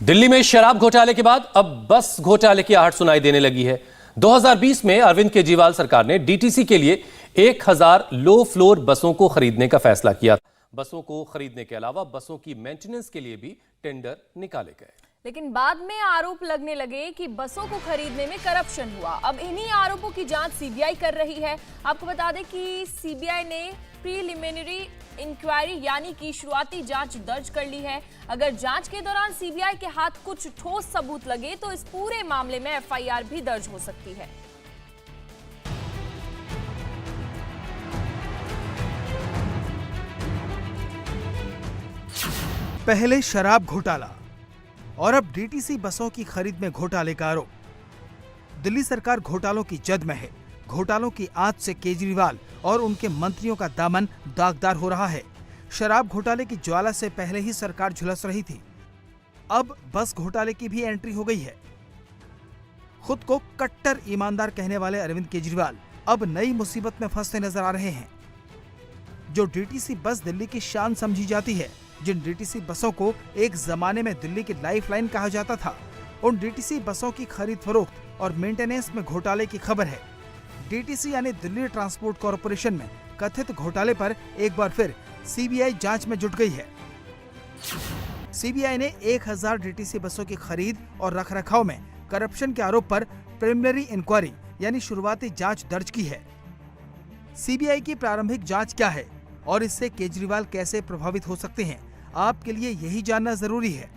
दिल्ली में शराब घोटाले के बाद अब बस घोटाले की आहट सुनाई देने लगी है। 2020 में अरविंद केजरीवाल सरकार ने डीटीसी के लिए 1000 लो फ्लोर बसों को खरीदने का फैसला किया। बसों को खरीदने के अलावा बसों की मेंटेनेंस के लिए भी टेंडर निकाले गए, लेकिन बाद में आरोप लगने लगे कि बसों को खरीदने में करप्शन हुआ। अब इन्हीं आरोपों की जांच सीबीआई कर रही है। आपको बता दें कि सीबीआई ने प्रीलिमिनरी इंक्वायरी यानी कि शुरुआती जांच दर्ज कर ली है। अगर जांच के दौरान सीबीआई के हाथ कुछ ठोस सबूत लगे तो इस पूरे मामले में एफआईआर भी दर्ज हो सकती है। पहले शराब घोटाला और अब डीटीसी बसों की खरीद में घोटाले का आरोप। दिल्ली सरकार घोटालों की जद में है। घोटालों की आंच से केजरीवाल और उनके मंत्रियों का दामन दागदार हो रहा है। शराब घोटाले की ज्वाला से पहले ही सरकार झुलस रही थी, अब बस घोटाले की भी एंट्री हो गई है। खुद को कट्टर ईमानदार कहने वाले अरविंद केजरीवाल अब नई मुसीबत में फंसते नजर आ रहे हैं। जो डीटीसी बस दिल्ली की शान समझी जाती है, जिन डीटीसी बसों को एक जमाने में दिल्ली की लाइफलाइन कहा जाता था, उन डीटीसी बसों की खरीद फरोख्त और मेंटेनेंस में घोटाले की खबर है। डीटीसी यानी दिल्ली ट्रांसपोर्ट कॉरपोरेशन में कथित घोटाले पर एक बार फिर सीबीआई जांच में जुट गई है। सीबीआई ने 1000 डीटीसी बसों की खरीद और रखरखाव में करप्शन के आरोप पर प्रिलिमिनरी इंक्वायरी यानी शुरुआती जांच दर्ज की है। सीबीआई की प्रारंभिक जांच क्या है और इससे केजरीवाल कैसे प्रभावित हो सकते हैं, आपके लिए यही जानना जरूरी है।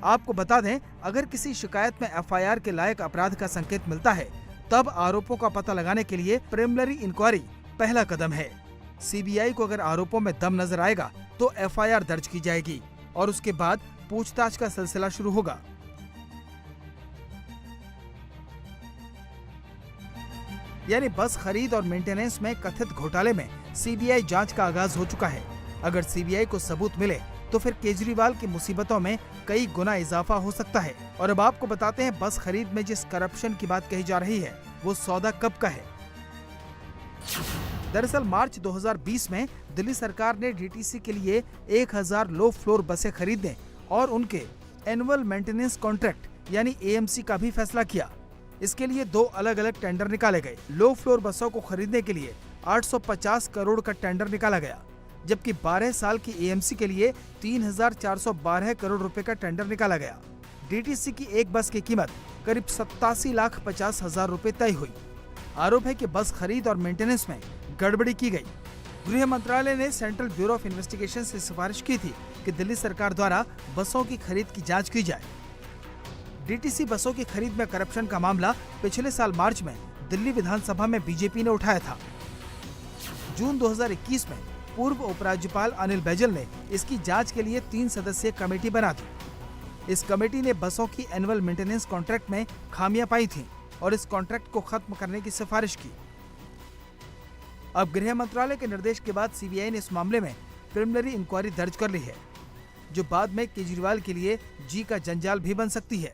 आपको बता दें, अगर किसी शिकायत में एफआईआर के लायक अपराध का संकेत मिलता है, तब आरोपों का पता लगाने के लिए प्रिलिमिनरी इंक्वायरी पहला कदम है। सीबीआई को अगर आरोपों में दम नजर आएगा तो एफआईआर दर्ज की जाएगी और उसके बाद पूछताछ का सिलसिला शुरू होगा। यानी बस खरीद और मेंटेनेंस में कथित घोटाले में सीबीआई जांच का आगाज हो चुका है। अगर सीबीआई को सबूत मिले तो फिर केजरीवाल की मुसीबतों में कई गुना इजाफा हो सकता है। और अब आपको बताते हैं, बस खरीद में जिस करप्शन की बात कही जा रही है, वो सौदा कब का है। दरअसल मार्च 2020 में दिल्ली सरकार ने डीटीसी के लिए 1000 लो फ्लोर बसें खरीदने और उनके एनुअल मेंटेनेंस कॉन्ट्रैक्ट यानी एएमसी का भी फैसला किया। इसके लिए 2 अलग अलग टेंडर निकाले गए। लो फ्लोर बसों को खरीदने के लिए 850 करोड़ का टेंडर निकाला गया, जबकि 12 साल की एएमसी के लिए 3412 करोड़ रुपए का टेंडर निकाला गया। डीटीसी की एक बस की कीमत करीब 87,50,000 रुपए तय हुई। आरोप है कि बस खरीद और मेंटेनेंस में गड़बड़ी की गई। गृह मंत्रालय ने सेंट्रल ब्यूरो ऑफ इन्वेस्टिगेशन से सिफारिश की थी कि दिल्ली सरकार द्वारा बसों की खरीद की जांच की जाए। डीटीसी बसों की खरीद में करप्शन का मामला पिछले साल मार्च में दिल्ली विधानसभा में बीजेपी ने उठाया था। जून 2021 में पूर्व उपराज्यपाल अनिल बैजल ने इसकी जांच के लिए 3 सदस्यीय कमेटी बना दी। इस कमेटी ने बसों की एनुअल मेंटेनेंस कॉन्ट्रैक्ट में खामियां पाई थीं और इस कॉन्ट्रैक्ट को खत्म करने की सिफारिश की। अब गृह मंत्रालय के निर्देश के बाद सीबीआई ने इस मामले में प्रिलिमिनरी इंक्वायरी दर्ज कर ली है, जो बाद में केजरीवाल के लिए जी का जंजाल भी बन सकती है।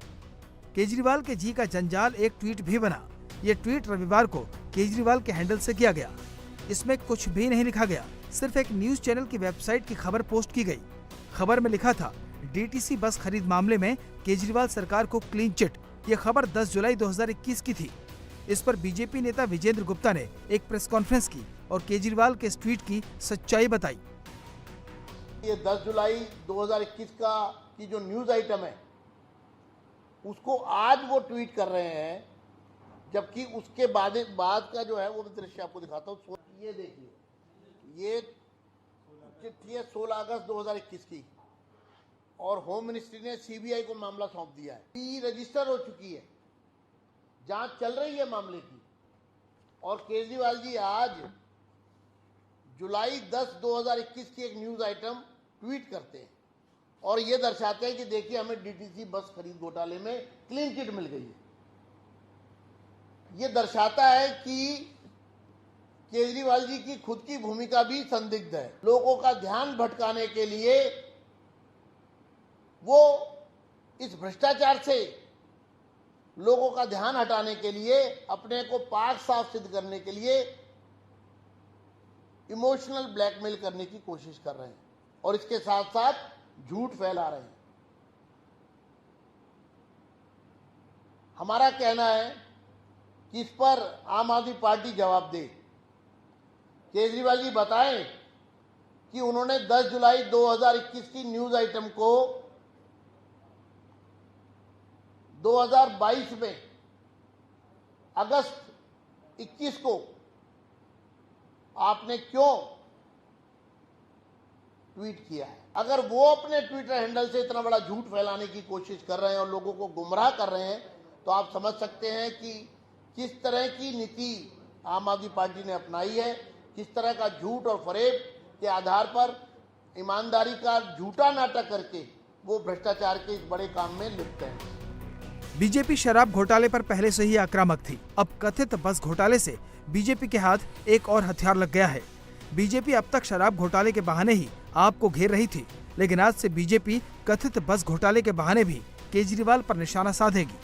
केजरीवाल के जी का जंजाल एक ट्वीट भी बना। ये ट्वीट रविवार को केजरीवाल के हैंडल से किया गया। इसमें कुछ भी नहीं लिखा गया, सिर्फ एक न्यूज चैनल की वेबसाइट की खबर पोस्ट की गई। खबर में लिखा था, डीटीसी बस खरीद मामले में केजरीवाल सरकार को क्लीन चिट। ये खबर 10 जुलाई 2021 की थी। इस पर बीजेपी नेता विजेंद्र गुप्ता ने एक प्रेस कॉन्फ्रेंस की और केजरीवाल के इस ट्वीट की सच्चाई बताई। ये 10 जुलाई 2021 की जो न्यूज आइटम है, उसको आज वो ट्वीट कर रहे हैं, जबकि उसके बाद का जो है वो दृश्य आपको दिखाता हूँ। ये देखिए, ये चिट्ठी है 16 अगस्त 2021 की और होम मिनिस्ट्री ने सीबीआई को मामला सौंप दिया है। रजिस्टर हो चुकी है, जांच चल रही है मामले की। और केजरीवाल जी आज जुलाई 10, 2021 की एक न्यूज आइटम ट्वीट करते हैं और ये दर्शाते हैं कि देखिए, हमें डीटीसी बस खरीद घोटाले में क्लीन चिट मिल गई है। ये दर्शाता है कि केजरीवाल जी की खुद की भूमिका भी संदिग्ध है। लोगों का ध्यान भटकाने के लिए वो इस भ्रष्टाचार से लोगों का ध्यान हटाने के लिए, अपने को पाक साफ सिद्ध करने के लिए इमोशनल ब्लैकमेल करने की कोशिश कर रहे हैं और इसके साथ साथ झूठ फैला रहे हैं। हमारा कहना है कि इस पर आम आदमी पार्टी जवाब दे। केजरीवाल जी बताएं कि उन्होंने 10 जुलाई 2021 की न्यूज आइटम को 2022 में अगस्त 21 को आपने क्यों ट्वीट किया है। अगर वो अपने ट्विटर हैंडल से इतना बड़ा झूठ फैलाने की कोशिश कर रहे हैं और लोगों को गुमराह कर रहे हैं, तो आप समझ सकते हैं कि किस तरह की नीति आम आदमी पार्टी ने अपनाई है, किस तरह का झूठ और फरेब के आधार पर ईमानदारी का झूठा नाटक करके वो भ्रष्टाचार के इस बड़े काम में लिप्त हैं। बीजेपी शराब घोटाले पर पहले से ही आक्रामक थी। अब कथित बस घोटाले से बीजेपी के हाथ एक और हथियार लग गया है। बीजेपी अब तक शराब घोटाले के बहाने ही आपको घेर रही थी, लेकिन आज से बीजेपी कथित बस घोटाले के बहाने भी केजरीवाल पर निशाना साधेगी।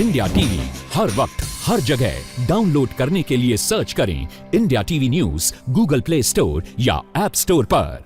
इंडिया टीवी हर वक्त हर जगह डाउनलोड करने के लिए सर्च करें India TV news Google play store या ऐप स्टोर पर।